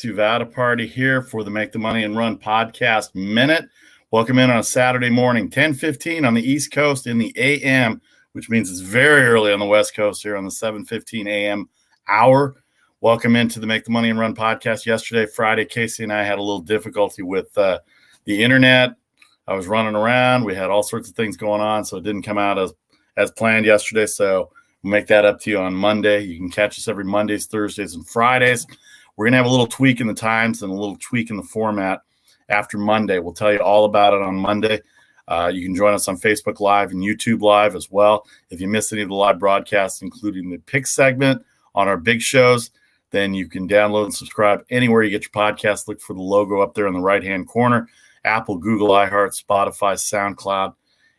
Suvada Party here for the Make the Money and Run podcast minute. Welcome in on a Saturday morning, 10:15 on the East Coast in the AM, which means it's very early on the West Coast here on the 7:15 AM hour. Welcome into the Make the Money and Run podcast. Yesterday, Friday, Casey and I had a little difficulty with the internet. I was running around. We had all sorts of things going on, so it didn't come out as planned yesterday. So we'll make that up to you on Monday. You can catch us every Mondays, Thursdays, and Fridays. We're going to have a little tweak in the times and a little tweak in the format after Monday. We'll tell you all about it on Monday. You can join us on Facebook Live and YouTube Live as well. If you missed any of the live broadcasts, including the pick segment on our big shows, then you can download and subscribe anywhere you get your podcast. Look for the logo up there in the right-hand corner. Apple, Google, iHeart, Spotify, SoundCloud,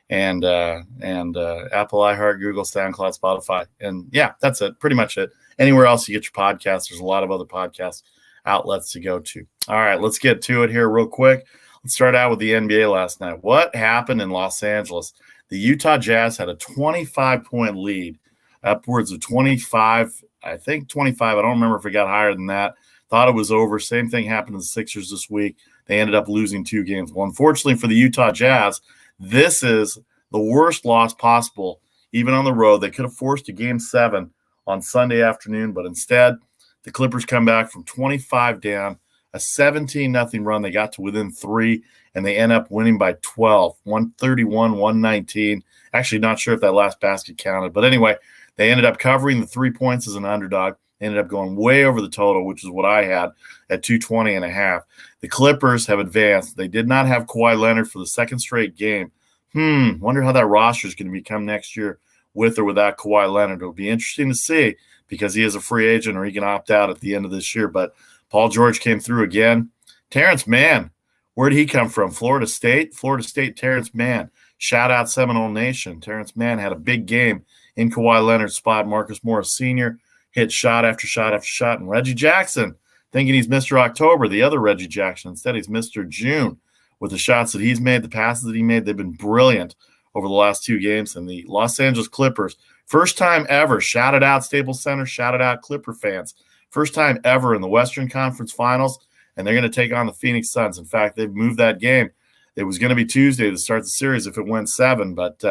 and Apple, iHeart, Google, SoundCloud, Spotify. And yeah, that's it. Pretty much it. Anywhere else you get your podcasts, there's a lot of other podcast outlets to go to. All right, let's get to it here real quick. Let's start out with the NBA last night. What happened in Los Angeles? The Utah Jazz had a 25-point lead, upwards of 25, I think 25. I don't remember if it got higher than that. Thought it was over. Same thing happened to the Sixers this week. They ended up losing 2 games. Well, unfortunately for the Utah Jazz, this is the worst loss possible, even on the road. They could have forced a Game 7 on Sunday afternoon, but instead the Clippers come back from 25 down, a 17-0 run. They got to within 3, and they end up winning by 12, 131-119. Actually, not sure if that last basket counted, but anyway, they ended up covering the 3 points as an underdog. Ended up going way over the total, which is what I had at 220.5. The Clippers have advanced. They did not have Kawhi Leonard for the second straight game. Wonder how that roster is going to become next year with or without Kawhi Leonard. It'll be interesting to see because he is a free agent or he can opt out at the end of this year. But Paul George came through again. Terrence Mann, where did he come from? Florida State? Florida State Terrence Mann. Shout out Seminole Nation. Terrence Mann had a big game in Kawhi Leonard's spot. Marcus Morris Sr. hit shot after shot after shot. And Reggie Jackson, thinking he's Mr. October, the other Reggie Jackson. Instead, he's Mr. June with the shots that he's made, the passes that he made. They've been brilliant over the last 2 games. And the Los Angeles Clippers, first time ever, shout it out Staples Center, shout it out Clipper fans, first time ever in the Western Conference Finals, and they're going to take on the Phoenix Suns. In fact, they've moved that game. It was going to be Tuesday to start the series if it went 7, but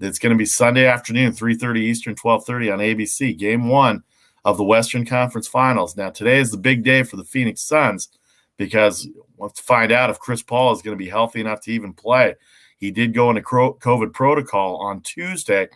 it's going to be Sunday afternoon, 3:30 Eastern, 12:30 on ABC, Game 1 of the Western Conference Finals. Now, today is the big day for the Phoenix Suns because we'll have to find out if Chris Paul is going to be healthy enough to even play. He did go into COVID protocol on Tuesday,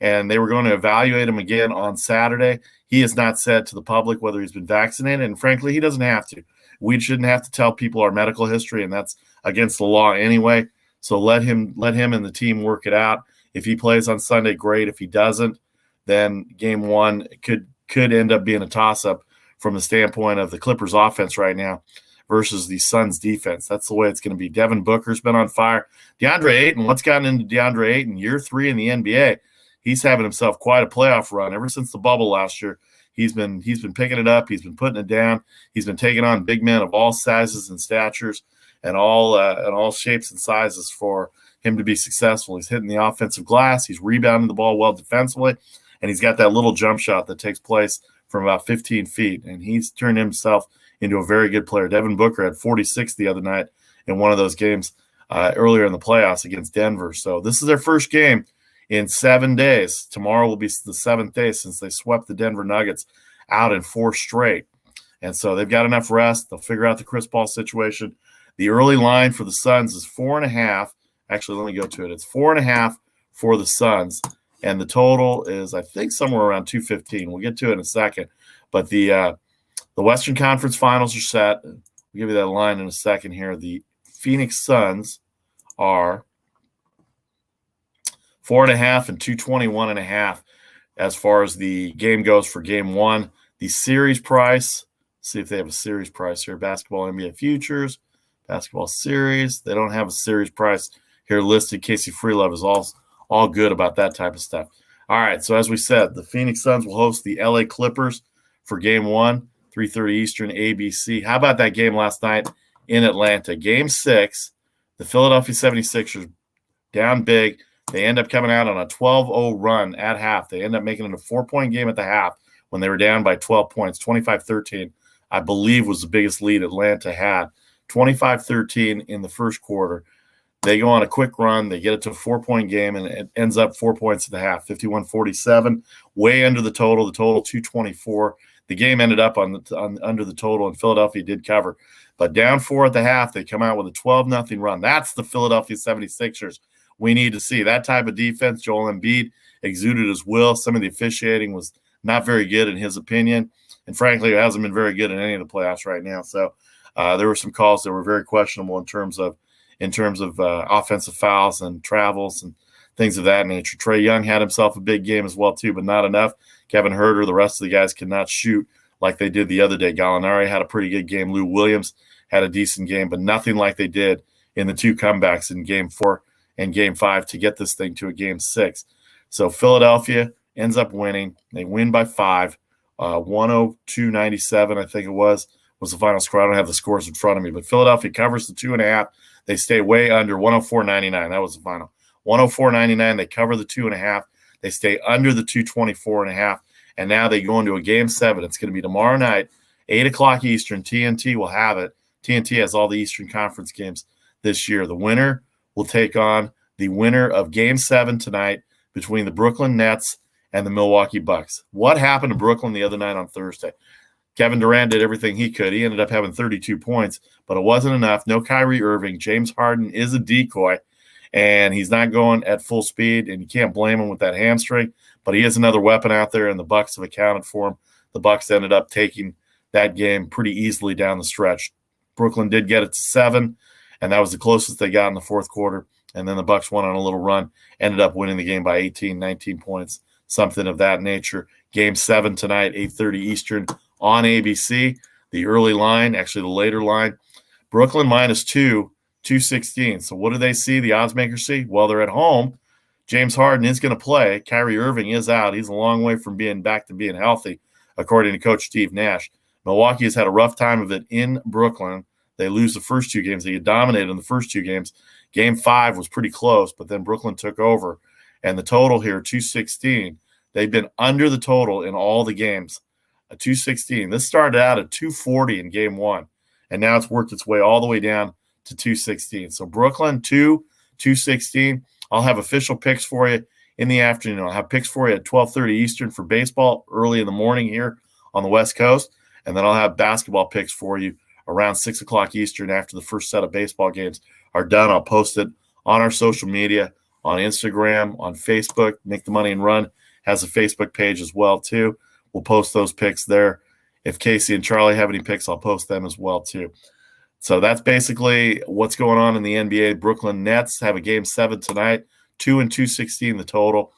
and they were going to evaluate him again on Saturday. He has not said to the public whether he's been vaccinated, and frankly, he doesn't have to. We shouldn't have to tell people our medical history, and that's against the law anyway. So let him and the team work it out. If he plays on Sunday, great. If he doesn't, then Game 1 could end up being a toss-up from the standpoint of the Clippers offense right now versus the Suns defense. That's the way it's going to be. Devin Booker's been on fire. DeAndre Ayton, what's gotten into DeAndre Ayton? Year 3 in the NBA. He's having himself quite a playoff run. Ever since the bubble last year, he's been picking it up. He's been putting it down. He's been taking on big men of all sizes and statures and all shapes and sizes for him to be successful. He's hitting the offensive glass. He's rebounding the ball well defensively. And he's got that little jump shot that takes place from about 15 feet. And he's turned himself into a very good player. Devin Booker had 46 the other night in one of those games earlier in the playoffs against Denver. So this is their first game in 7 days. Tomorrow will be the 7th day since they swept the Denver Nuggets out in 4 straight. And so they've got enough rest. They'll figure out the Chris Paul situation. The early line for the Suns is 4.5. Actually, let me go to it. It's 4.5 for the Suns. And the total is, I think, somewhere around 215. We'll get to it in a second. But the Western Conference Finals are set. We'll give you that line in a second here. The Phoenix Suns are 4.5 and 221.5 as far as the game goes for Game 1. The series price, see if they have a series price here. Basketball NBA Futures, basketball series. They don't have a series price here listed. Casey Freelove is all good about that type of stuff. All right, so as we said, the Phoenix Suns will host the LA Clippers for Game 1, 3:30 Eastern, ABC. How about that game last night in Atlanta? Game 6, the Philadelphia 76ers down big. They end up coming out on a 12-0 run at half. They end up making it a 4-point game at the half when they were down by 12 points, 25-13 I believe was the biggest lead Atlanta had. 25-13 in the first quarter. They go on a quick run. They get it to a 4-point game, and it ends up 4 points at the half, 51-47, way under the total. The total 224. The game ended up on under the total, and Philadelphia did cover. But down 4 at the half, they come out with a 12-0 run. That's the Philadelphia 76ers we need to see. That type of defense. Joel Embiid exuded his will. Some of the officiating was not very good in his opinion, and frankly, it hasn't been very good in any of the playoffs right now. So there were some calls that were very questionable in terms of offensive fouls and travels and things of that nature. Trae Young had himself a big game as well, too, but not enough. Kevin Huerter, the rest of the guys could not shoot like they did the other day. Gallinari had a pretty good game. Lou Williams had a decent game, but nothing like they did in the 2 comebacks in Game 4 and Game 5 to get this thing to a Game 6. So Philadelphia ends up winning. They win by 5, 102-97, I think it was the final score. I don't have the scores in front of me, but Philadelphia covers the 2.5. They stay way under 104.99. That was the final. 104.99. They cover the 2.5. They stay under the 224.5. And now they go into a Game 7. It's going to be tomorrow night, 8 o'clock Eastern. TNT will have it. TNT has all the Eastern Conference games this year. The winner will take on the winner of Game 7 tonight between the Brooklyn Nets and the Milwaukee Bucks. What happened to Brooklyn the other night on Thursday? Kevin Durant did everything he could. He ended up having 32 points, but it wasn't enough. No Kyrie Irving. James Harden is a decoy, and he's not going at full speed, and you can't blame him with that hamstring, but he is another weapon out there, and the Bucks have accounted for him. The Bucks ended up taking that game pretty easily down the stretch. Brooklyn did get it to 7, and that was the closest they got in the fourth quarter, and then the Bucks went on a little run, ended up winning the game by 18, 19 points, something of that nature. Game 7 tonight, 8:30 Eastern on ABC. The early line, actually the later line, Brooklyn -2, 216. So what do they see? The odds makers see? Well, they're at home. James Harden is going to play. Kyrie Irving is out. He's a long way from being back to being healthy, according to Coach Steve Nash. Milwaukee has had a rough time of it in Brooklyn. They lose the first 2 games. They get dominated in the first 2 games. Game 5 was pretty close, but then Brooklyn took over. And the total here, 216. They've been under the total in all the games. 216. This started out at 240 in Game 1, and now it's worked its way all the way down to 216. So Brooklyn 216. I'll have official picks for you in the afternoon. I'll have picks for you at 12:30 Eastern for baseball early in the morning here on the West Coast, and then I'll have basketball picks for you around 6 o'clock Eastern after the first set of baseball games are done. I'll post it on our social media, on Instagram, on Facebook. Make the Money and Run has a Facebook page as well, too. We'll post those picks there. If Casey and Charlie have any picks, I'll post them as well, too. So that's basically what's going on in the NBA. Brooklyn Nets have a Game 7 tonight, 2-216 the total.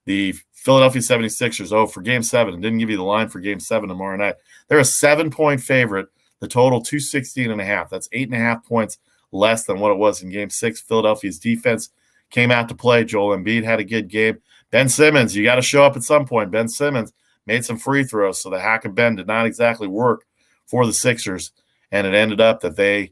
The Philadelphia 76ers, for Game 7, didn't give you the line for Game 7 tomorrow night. They're a 7-point favorite. The total, 216.5. That's 8.5 points less than what it was in Game 6. Philadelphia's defense came out to play. Joel Embiid had a good game. Ben Simmons, you got to show up at some point. Ben Simmons made some free throws, so the hack of Ben did not exactly work for the Sixers, and it ended up that they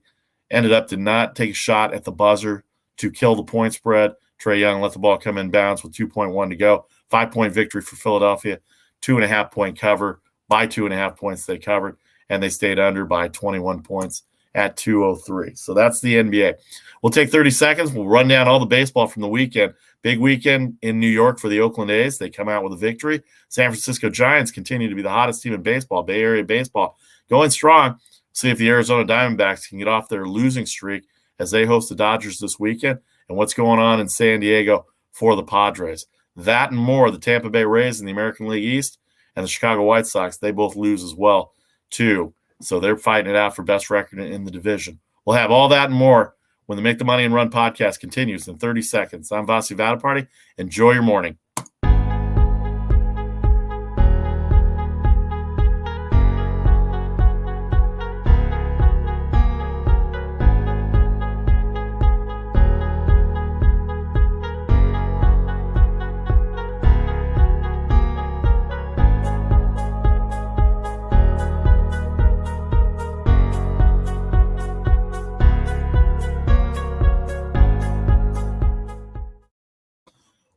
did not take a shot at the buzzer to kill the point spread. Trae Young let the ball come in bounds with 2.1 to go. 5-point victory for Philadelphia, 2.5-point cover. By 2.5 points they covered, and they stayed under by 21 points at 2:03. So that's the NBA. We'll take 30 seconds. We'll run down all the baseball from the weekend. Big weekend in New York for the Oakland A's. They come out with a victory. San Francisco Giants continue to be the hottest team in baseball, Bay Area baseball, going strong. See if the Arizona Diamondbacks can get off their losing streak as they host the Dodgers this weekend, and what's going on in San Diego for the Padres. That and more, the Tampa Bay Rays in the American League East and the Chicago White Sox, they both lose as well, too. So they're fighting it out for best record in the division. We'll have all that and more when the Make the Money and Run podcast continues in 30 seconds. I'm Vasi Vadaparty. Enjoy your morning.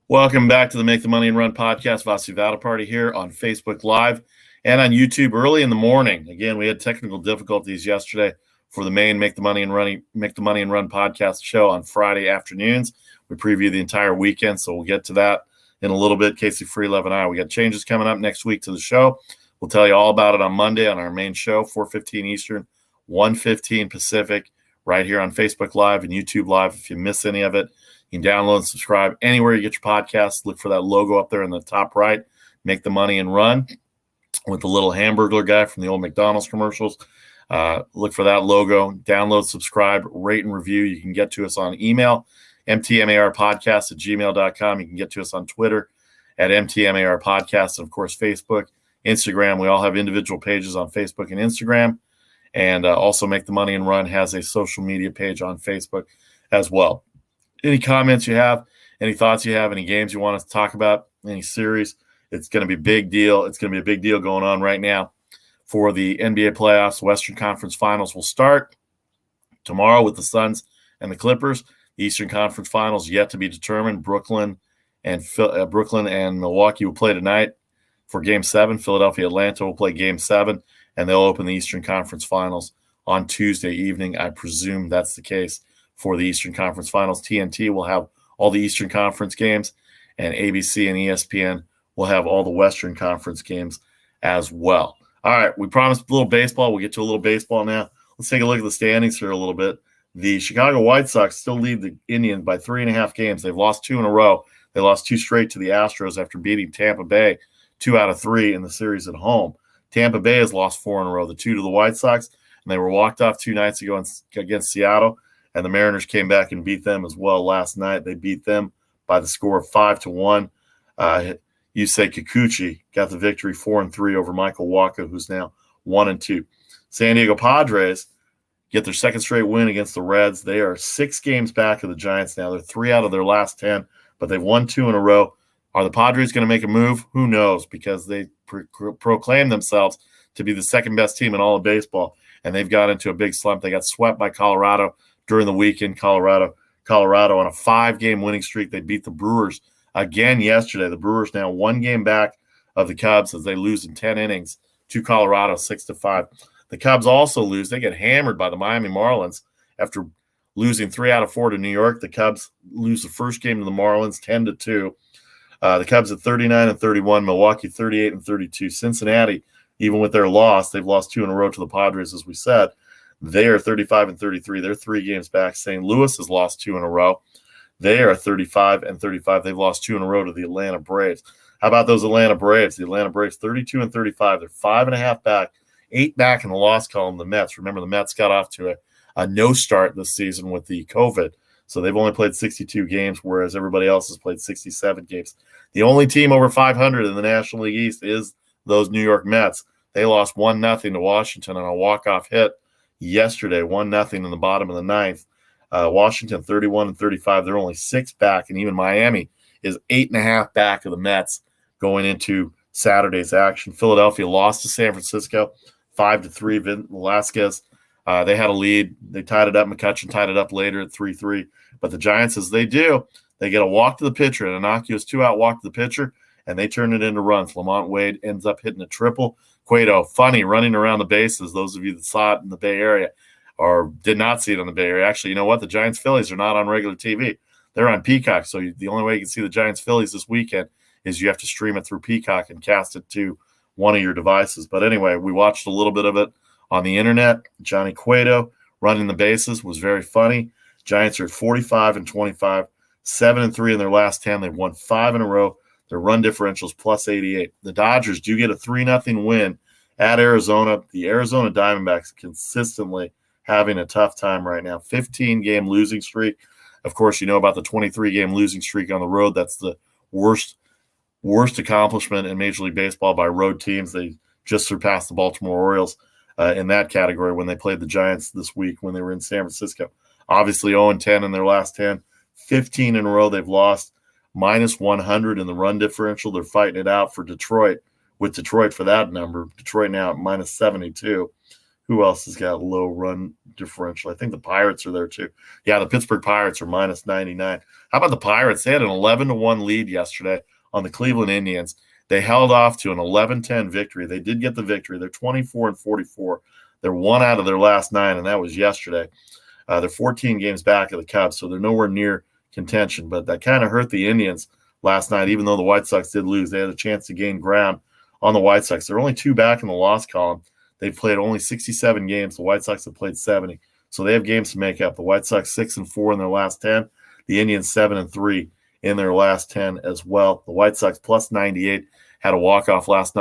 Welcome back to the Make the Money and Run podcast. Vasi Vadaparty here on Facebook Live and on YouTube early in the morning. Again, we had technical difficulties yesterday for the main Make the Money and Run podcast show on Friday afternoons. We preview the entire weekend, so we'll get to that in a little bit. Casey Freelove and I, we got changes coming up next week to the show. We'll tell you all about it on Monday on our main show, 4:15 Eastern, 1:15 Pacific, right here on Facebook Live and YouTube Live. If you miss any of it, you can download and subscribe anywhere you get your podcasts. Look for that logo up there in the top right, Make the Money and Run, with the little hamburger guy from the old McDonald's commercials. Look for that logo. Download, subscribe, rate, and review. You can get to us on email, mtmarpodcast@gmail.com. You can get to us on Twitter at mtmarpodcast, and, of course, Facebook, Instagram. We all have individual pages on Facebook and Instagram. And also Make the Money and Run has a social media page on Facebook as well. Any comments you have, any thoughts you have, any games you want us to talk about, any series, it's going to be a big deal. It's going to be a big deal going on right now for the NBA playoffs. Western Conference Finals will start tomorrow with the Suns and the Clippers. The Eastern Conference Finals yet to be determined. Brooklyn and Milwaukee will play tonight for Game 7. Philadelphia, Atlanta will play Game 7, and they'll open the Eastern Conference Finals on Tuesday evening. I presume that's the case for the Eastern Conference Finals. TNT will have all the Eastern Conference games, and ABC and ESPN will have all the Western Conference games as well. All right, we promised a little baseball. We'll get to a little baseball now. Let's take a look at the standings here a little bit. The Chicago White Sox still lead the Indians by 3.5 games. They've lost 2 in a row. They lost 2 straight to the Astros after beating Tampa Bay 2 out of 3 in the series at home. Tampa Bay has lost 4 in a row, the 2 to the White Sox, and they were walked off 2 nights ago against Seattle, and the Mariners came back and beat them as well last night. They beat them by the score of 5-1. Yusei Kikuchi got the victory 4-3 over Michael Wacha, who's now 1-2. San Diego Padres get their second straight win against the Reds. They are 6 games back of the Giants now. They're 3 out of their last 10, but they've won 2 in a row. Are the Padres going to make a move? Who knows, because they proclaim themselves to be the second best team in all of baseball, and they've got into a big slump. They got swept by Colorado during the weekend. Colorado on a 5-game winning streak. They beat the Brewers again yesterday. The Brewers now 1 game back of the Cubs as they lose in 10 innings to Colorado 6-5. The Cubs also lose. They get hammered by the Miami Marlins after losing 3 out of 4 to New York. The Cubs lose the first game to the Marlins 10-2. The Cubs at 39-31, Milwaukee 38-32. Cincinnati, even with their loss, they've lost 2 in a row to the Padres, as we said. They are 35-33. They're 3 games back. St. Louis has lost 2 in a row. They are 35-35. They've lost 2 in a row to the Atlanta Braves. How about those Atlanta Braves? The Atlanta Braves 32-35. They're 5.5 back, 8 back in the loss column. The Mets. Remember, the Mets got off to a no start this season with the COVID. So they've only played 62 games, whereas everybody else has played 67 games. The only team over 500 in the National League East is those New York Mets. They lost 1-0 to Washington on a walk-off hit yesterday, 1-0 in the bottom of the 9th. Washington 31-35. They're only 6 back, and even Miami is 8.5 back of the Mets going into Saturday's action. Philadelphia lost to San Francisco 5-3. Vin Velasquez, they had a lead. They tied it up. McCutchen tied it up later at 3-3. But the Giants, as they do, they get a walk to the pitcher, an innocuous 2-out walk to the pitcher, and they turn it into runs. Lamont Wade ends up hitting a triple. Cueto, funny, running around the bases. Those of you that saw it in the Bay Area or did not see it in the Bay Area. Actually, you know what? The Giants-Phillies are not on regular TV. They're on Peacock. So the only way you can see the Giants-Phillies this weekend is you have to stream it through Peacock and cast it to one of your devices. But anyway, we watched a little bit of it on the internet. Johnny Cueto running the bases was very funny. Giants are at 45-25, 7-3 in their last 10. They've won 5 in a row. Their run differential is plus 88. The Dodgers do get a 3-0 win at Arizona. The Arizona Diamondbacks consistently having a tough time right now. 15-game losing streak. Of course, you know about the 23-game losing streak on the road. That's the worst accomplishment in Major League Baseball by road teams. They just surpassed the Baltimore Orioles in that category when they played the Giants this week when they were in San Francisco. Obviously 0-10 in their last 10. 15 in a row they've lost. Minus 100 in the run differential. They're fighting it out for Detroit, with Detroit for that number. Detroit now at minus 72. Who else has got low run differential? I think the Pirates are there too. Yeah, the Pittsburgh Pirates are minus 99. How about the Pirates? They had an 11-1 lead yesterday on the Cleveland Indians. They held off to an 11-10 victory. They did get the victory. They're 24-44. They're 1 out of their last 9, and that was yesterday. They're 14 games back of the Cubs, so they're nowhere near contention. But that kind of hurt the Indians last night, even though the White Sox did lose. They had a chance to gain ground on the White Sox. They're only 2 back in the loss column. They've played only 67 games. The White Sox have played 70. So they have games to make up. The White Sox 6-4 in their last 10. The Indians 7-3 in their last 10 as well. The White Sox plus 98 had a walk-off loss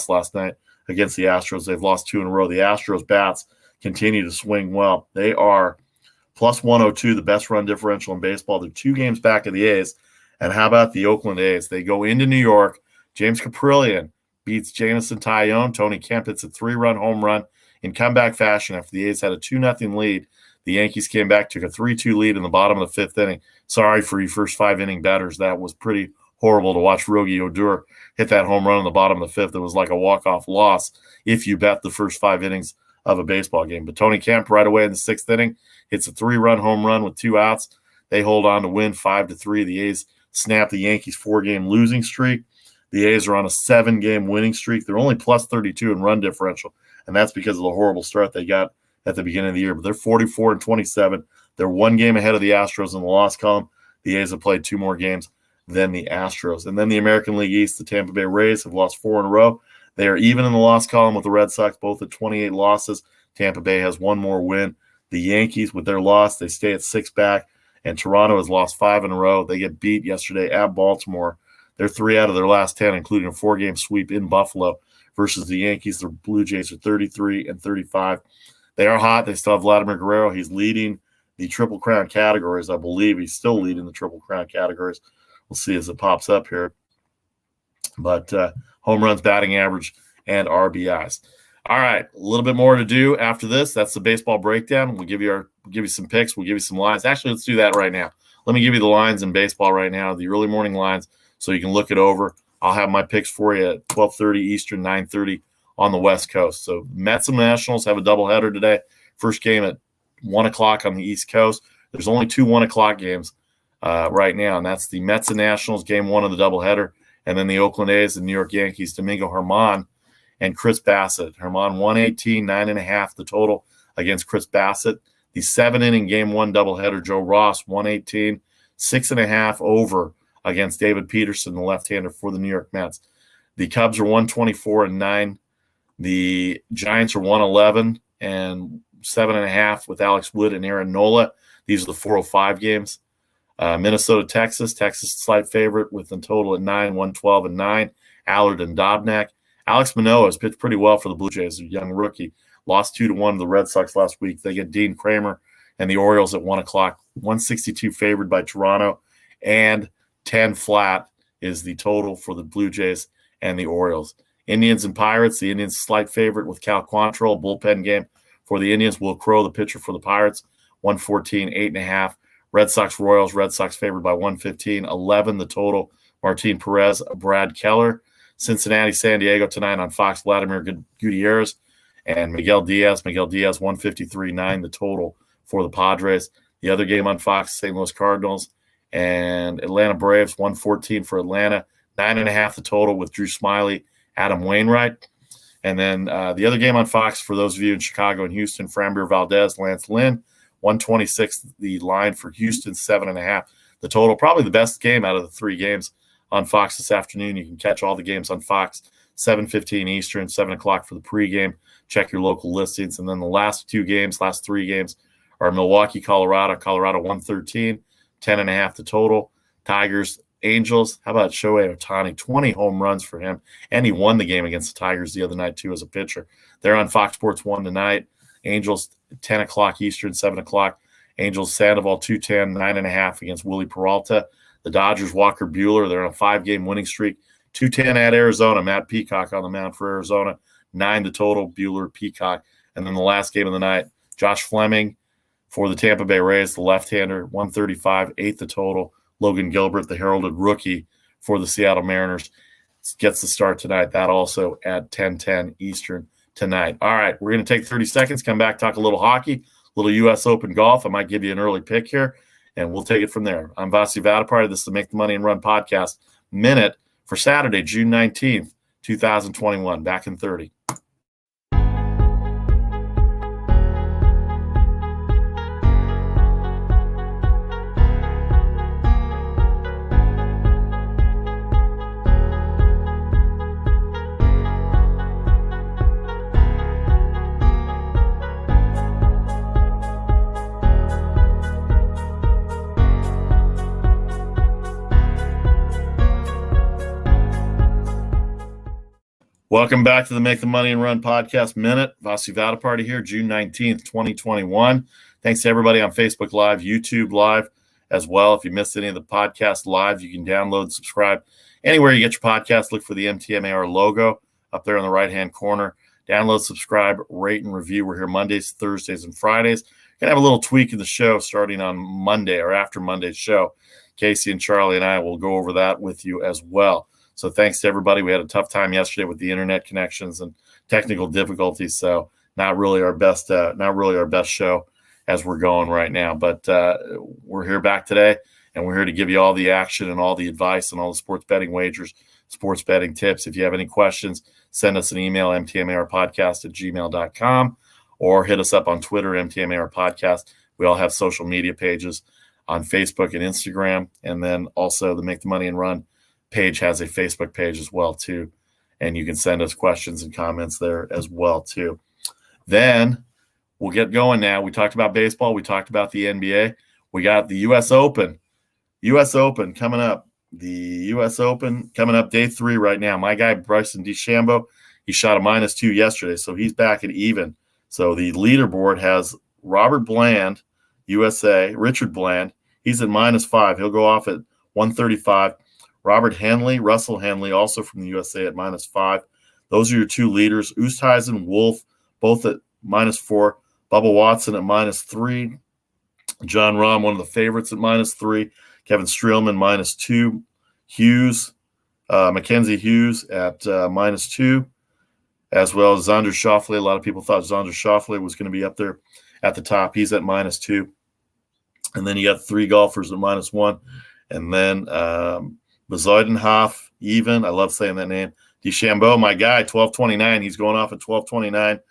last night against the Astros. They've lost 2 in a row. The Astros bats continue to swing well. They are plus 102, the best run differential in baseball. They're 2 games back of the A's. And how about the Oakland A's? They go into New York. James Caprillion beats Jameson Taillon. Tony Kemp hits a 3-run home run in comeback fashion after the A's had a 2-0 lead. The Yankees came back, took a 3-2 lead in the bottom of the 5th inning. Sorry for you first 5-inning batters. That was pretty horrible to watch Rogie Odor hit that home run in the bottom of the 5th. It was like a walk-off loss if you bet the first 5 innings of a baseball game. But Tony Kemp right away in the 6th inning hits a 3-run home run with 2 outs. They hold on to win 5-3. The A's snap the Yankees' 4-game losing streak. The A's are on a 7-game winning streak. They're only plus 32 in run differential, and that's because of the horrible start they got at the beginning of the year. But they're 44-27. They're 1 game ahead of the Astros in the loss column. The A's have played 2 more games than the Astros. And then the American League East, the Tampa Bay Rays have lost 4 in a row. They are even in the loss column with the Red Sox, both at 28 losses. Tampa Bay has 1 more win. The Yankees, with their loss, they stay at 6 back. And Toronto has lost 5 in a row. They get beat yesterday at Baltimore. They're 3 out of their last 10, including a 4-game sweep in Buffalo versus the Yankees. The Blue Jays are 33-35. They are hot. They still have Vladimir Guerrero. He's leading the Triple Crown categories. I believe he's still leading the Triple Crown categories. We'll see as it pops up here. But home runs, batting average, and RBIs. All right, a little bit more to do after this. That's the baseball breakdown. We'll give you some picks. We'll give you some lines. Actually, let's do that right now. Let me give you the lines in baseball right now, the early morning lines, so you can look it over. I'll have my picks for you at 12:30 Eastern, 9:30 on the West Coast. So Mets and Nationals have a doubleheader today. First game at 1 o'clock on the East Coast. There's only 2 1 o'clock games right now, and that's the Mets and Nationals, game 1 of the doubleheader, and then the Oakland A's and New York Yankees, Domingo Germán and Chris Bassett. Germán 118, 9.5 the total against Chris Bassett. The 7-inning game 1 doubleheader, Joe Ross 118, 6.5 over against David Peterson, the left-hander for the New York Mets. The Cubs are 124-9. The Giants are 111 and 7.5 with Alex Wood and Aaron Nola. These are the 405 games. Minnesota, Texas slight favorite with a total at 9, 112 and 9. Allard and Dobnak. Alex Manoah has pitched pretty well for the Blue Jays, a young rookie. Lost 2-1 to the Red Sox last week. They get Dean Kramer and the Orioles at 1 o'clock. 162 favored by Toronto, and 10 flat is the total for the Blue Jays and the Orioles. Indians and Pirates. The Indians slight favorite with Cal Quantrill, bullpen game for the Indians. Will Crow, the pitcher for the Pirates, 114, 8.5. Red Sox Royals. Red Sox favored by 115, 11 the total. Martin Perez, Brad Keller. Cincinnati, San Diego tonight on Fox. Vladimir Gutierrez and Miguel Diaz. Miguel Diaz 153.9 the total for the Padres. The other game on Fox, St. Louis Cardinals and Atlanta Braves 114 for Atlanta. 9.5 the total with Drew Smyly, Adam Wainwright. And then the other game on Fox for those of you in Chicago and Houston, Framber Valdez, Lance Lynn, 126 the line for Houston, 7.5 the total. Probably the best game out of the 3 games on Fox this afternoon. You can catch all the games on Fox, 7:15 Eastern, 7 o'clock for the pregame. Check your local listings. And then the last 3 games are Milwaukee, Colorado. Colorado 113, 10.5 the total. Tigers, Angels. How about Shohei Ohtani? 20 home runs for him. And he won the game against the Tigers the other night, too, as a pitcher. They're on Fox Sports 1 tonight. Angels, 10 o'clock Eastern, 7 o'clock. Angels, Sandoval, 210, 9.5 against Willie Peralta. The Dodgers, Walker Buehler. They're on a 5-game winning streak. 210 at Arizona. Matt Peacock on the mound for Arizona. 9 the total. Buehler, Peacock. And then the last game of the night, Josh Fleming for the Tampa Bay Rays, the left-hander, 135, 8 the total. Logan Gilbert, the heralded rookie for the Seattle Mariners, gets the start tonight. That also at 10:10 Eastern tonight. All right, we're going to take 30 seconds, come back, talk a little hockey, a little U.S. Open golf. I might give you an early pick here, and we'll take it from there. I'm Vasi Vatapari. This is the Make the Money and Run podcast minute for Saturday, June 19th, 2021. Back in 30. Welcome back to the Make the Money and Run podcast minute. Vasu Vadaparty here, June 19th, 2021. Thanks to everybody on Facebook Live, YouTube Live as well. If you missed any of the podcast live, you can download, subscribe. Anywhere you get your podcast, look for the MTMAR logo up there in the right-hand corner. Download, subscribe, rate, and review. We're here Mondays, Thursdays, and Fridays. Going to have a little tweak in the show starting on Monday or after Monday's show. Casey and Charlie and I will go over that with you as well. So thanks to everybody. We had a tough time yesterday with the internet connections and technical difficulties. So not really our best show as we're going right now. But we're here back today, and we're here to give you all the action and all the advice and all the sports betting wagers, sports betting tips. If you have any questions, send us an email, mtmarpodcast@gmail.com, or hit us up on Twitter, mtmarpodcast. We all have social media pages on Facebook and Instagram, and then also the Make the Money and Run page has a Facebook page as well too, and you can send us questions and comments there as well too. Then we'll get going now. We talked about baseball, we talked about the NBA, we got the US Open coming up. The US Open coming up, day 3 right now. My guy Bryson DeChambeau, he shot a -2 yesterday, so he's back at even. So the leaderboard has Robert Bland, USA, Richard Bland, he's at -5. He'll go off at 135. Russell Henley, also from the USA at -5. Those are your 2 leaders. Oosthuizen, Wolf, both at -4. Bubba Watson at -3. John Rahm, one of the favorites, at -3. Kevin Streelman, -2. Mackenzie Hughes at -2, as well as Xander Schauffele. A lot of people thought Xander Schauffele was going to be up there at the top. He's at -2. And then you got 3 golfers at -1. And then Bezuidenhoff, even. I love saying that name. DeChambeau, my guy, 1229. He's going off at 1229.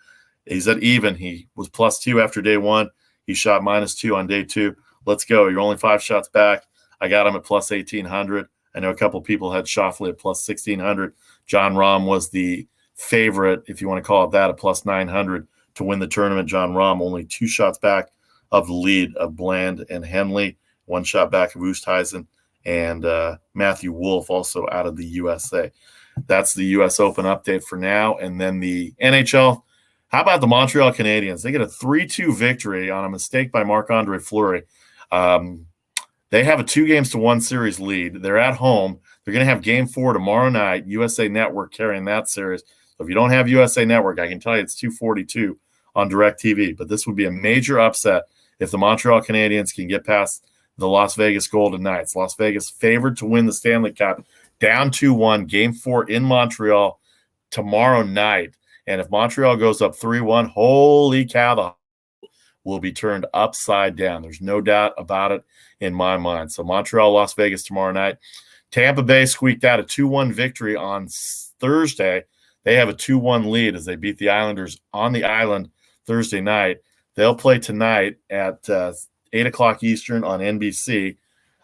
He's at even. He was +2 after day 1. He shot -2 on day 2. Let's go. You're only 5 shots back. I got him at +1800. I know a couple people had Schauffele at +1600. John Rahm was the favorite, if you want to call it that, at +900 to win the tournament. John Rahm only 2 shots back of the lead of Bland and Henley, 1 shot back of Oosthuizen, and Matthew Wolff also out of the USA. That's the U.S. Open update for now. And then the NHL, how about the Montreal Canadiens? They get a 3-2 victory on a mistake by Marc-Andre Fleury. They have a 2-1 series lead. They're at home. They're going to have Game 4 tomorrow night, USA Network carrying that series. So if you don't have USA Network, I can tell you it's 242 on DirecTV. But this would be a major upset if the Montreal Canadiens can get past the Las Vegas Golden Knights. Las Vegas favored to win the Stanley Cup, down 2-1, Game 4 in Montreal tomorrow night. And if Montreal goes up 3-1, holy cow, the will be turned upside down. There's no doubt about it in my mind. So Montreal, Las Vegas tomorrow night. Tampa Bay squeaked out a 2-1 victory on Thursday. They have a 2-1 lead as they beat the Islanders on the island Thursday night. They'll play tonight at 8 o'clock Eastern on NBC.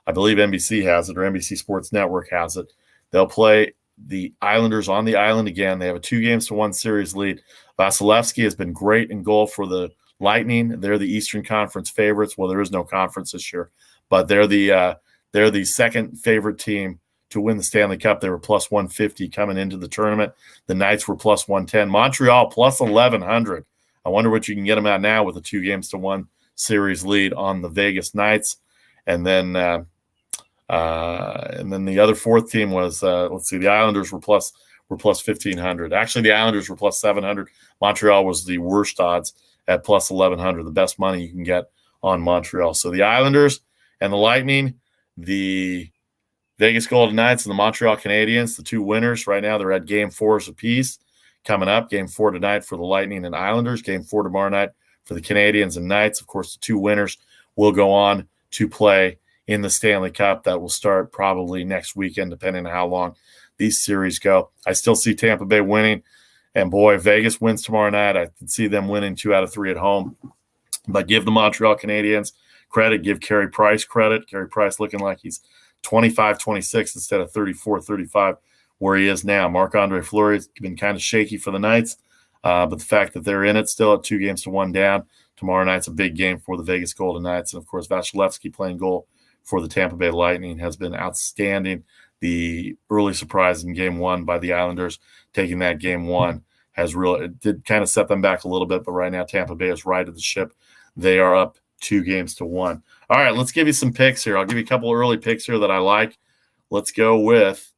I believe NBC has it, or NBC Sports Network has it. They'll play the Islanders on the island again. They have a 2-1 series lead. Vasilevsky has been great in goal for the Lightning. They're the Eastern Conference favorites. Well, there is no conference this year, but they're the second favorite team to win the Stanley Cup. They were +150 coming into the tournament. The Knights were +110. Montreal +1100. I wonder what you can get them at now with a 2-1 series lead on the Vegas Knights. And then the other fourth team was the Islanders were plus 1,500. Actually, the Islanders were +700. Montreal was the worst odds at +1,100, the best money you can get on Montreal. So the Islanders and the Lightning, the Vegas Golden Knights and the Montreal Canadiens, the 2 winners right now, they're at Game 4s apiece. Coming up, Game 4 tonight for the Lightning and Islanders, Game 4 tomorrow night for the Canadiens and Knights. Of course, the 2 winners will go on to play in the Stanley Cup that will start probably next weekend, depending on how long these series go. I still see Tampa Bay winning. And boy, if Vegas wins tomorrow night, I can see them winning 2 out of 3 at home. But give the Montreal Canadiens credit, give Carey Price credit. Carey Price looking like he's 25-26 instead of 34-35 where he is now. Marc-Andre Fleury has been kind of shaky for the Knights, but the fact that they're in it still at 2-1 down. Tomorrow night's a big game for the Vegas Golden Knights. And, of course, Vasilevsky playing goal for the Tampa Bay Lightning has been outstanding. The early surprise in Game 1 by the Islanders, taking that Game 1, it did kind of set them back a little bit, but right now Tampa Bay is right at the ship. They are up 2-1. All right, let's give you some picks here. I'll give you a couple early picks here that I like. Let's go with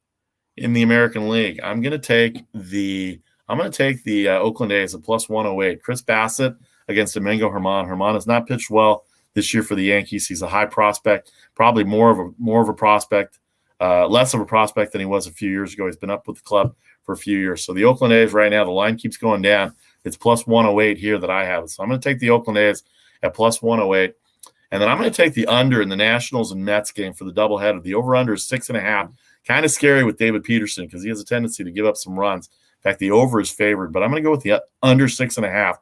in the American League. I'm going to take the Oakland A's at plus 108. Chris Bassett against Domingo Germán. Germán has not pitched well this year for the Yankees. He's a high prospect, probably more of a prospect, less of a prospect than he was a few years ago. He's been up with the club for a few years. So the Oakland A's right now, the line keeps going down. It's plus 108 here that I have. So I'm going to take the Oakland A's at plus 108. And then I'm going to take the under in the Nationals and Mets game for the doubleheader. The over-under is 6.5. Kind of scary with David Peterson because he has a tendency to give up some runs. In fact, the over is favored, but I'm going to go with the under 6.5.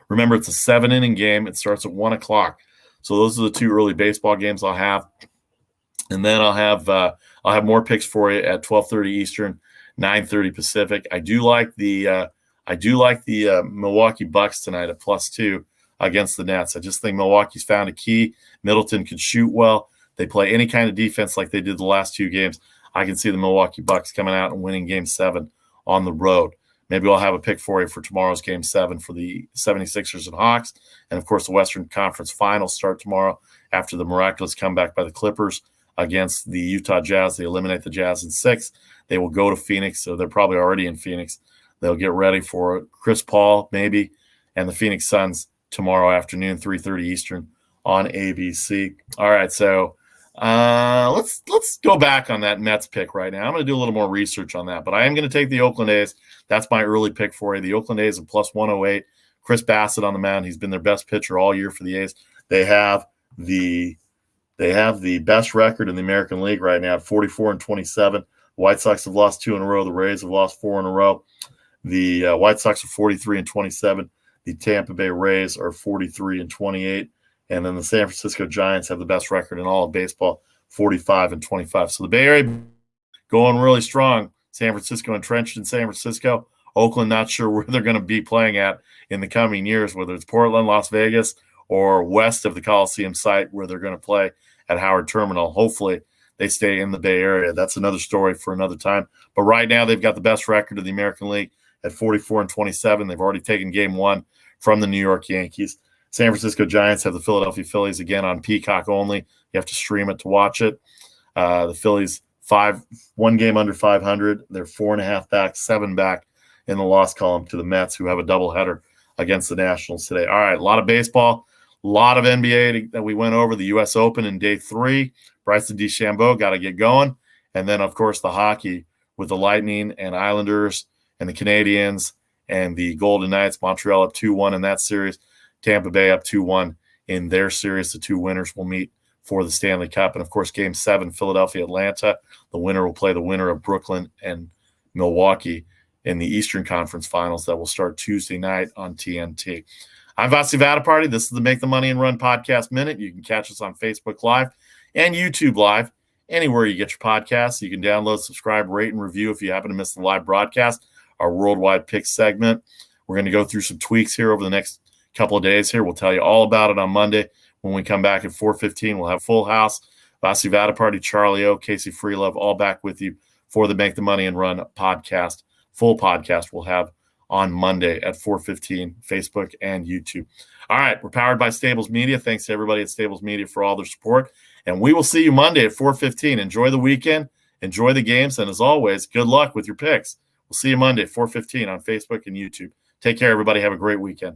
Remember, it's a 7-inning game. It starts at 1 o'clock. So those are the 2 early baseball games I'll have. And then I'll have more picks for you at 12:30 Eastern, 9:30 Pacific. I do like the Milwaukee Bucks tonight at +2 against the Nets. I just think Milwaukee's found a key. Middleton can shoot well. They play any kind of defense like they did the last 2 games. I can see the Milwaukee Bucks coming out and winning Game 7 on the road. Maybe I'll have a pick for you for tomorrow's Game 7 for the 76ers and Hawks. And, of course, the Western Conference Finals start tomorrow after the miraculous comeback by the Clippers against the Utah Jazz. They eliminate the Jazz in 6. They will go to Phoenix, so they're probably already in Phoenix. They'll get ready for Chris Paul, maybe, and the Phoenix Suns tomorrow afternoon, 3:30 Eastern on ABC. All right, so let's go back on that Mets pick right now. I'm going to do a little more research on that, but I am going to take the Oakland A's. That's my early pick for you. The Oakland A's at plus 108. Chris Bassett on the mound. He's been their best pitcher all year for the A's. They have the best record in the American League right now, 44-27. The White Sox have lost 2 in a row. The Rays have lost 4 in a row. The White Sox are 43-27. The Tampa Bay Rays are 43-28. And then the San Francisco Giants have the best record in all of baseball, 45-25. So the Bay Area going really strong. San Francisco entrenched in San Francisco. Oakland not sure where they're going to be playing at in the coming years, whether it's Portland, Las Vegas, or west of the Coliseum site where they're going to play at Howard Terminal. Hopefully they stay in the Bay Area. That's another story for another time. But right now they've got the best record of the American League at 44-27. They've already taken Game 1 from the New York Yankees. San Francisco Giants have the Philadelphia Phillies again on Peacock only. You have to stream it to watch it. The Phillies, 1 game under 500. They're 4.5 back, 7 back in the loss column to the Mets, who have a doubleheader against the Nationals today. All right, a lot of baseball, a lot of NBA that we went over. The U.S. Open in Day 3. Bryson DeChambeau got to get going. And then, of course, the hockey with the Lightning and Islanders and the Canadiens and the Golden Knights. Montreal up 2-1 in that series. Tampa Bay up 2-1 in their series. The 2 winners will meet for the Stanley Cup. And, of course, Game 7, Philadelphia-Atlanta. The winner will play the winner of Brooklyn and Milwaukee in the Eastern Conference Finals that will start Tuesday night on TNT. I'm Vasi Vadaparty. This is the Make the Money and Run Podcast Minute. You can catch us on Facebook Live and YouTube Live, anywhere you get your podcasts. You can download, subscribe, rate, and review if you happen to miss the live broadcast, our worldwide pick segment. We're going to go through some tweaks here over the next couple of days here. We'll tell you all about it on Monday. When we come back at 4:15, we'll have full house. Vasi Vadaparty, Charlie O, Casey Freelove, all back with you for the Make the Money and Run podcast. Full podcast we'll have on Monday at 4:15, Facebook and YouTube. All right, we're powered by Stables Media. Thanks to everybody at Stables Media for all their support. And we will see you Monday at 4:15. Enjoy the weekend. Enjoy the games. And as always, good luck with your picks. We'll see you Monday at 4:15 on Facebook and YouTube. Take care, everybody. Have a great weekend.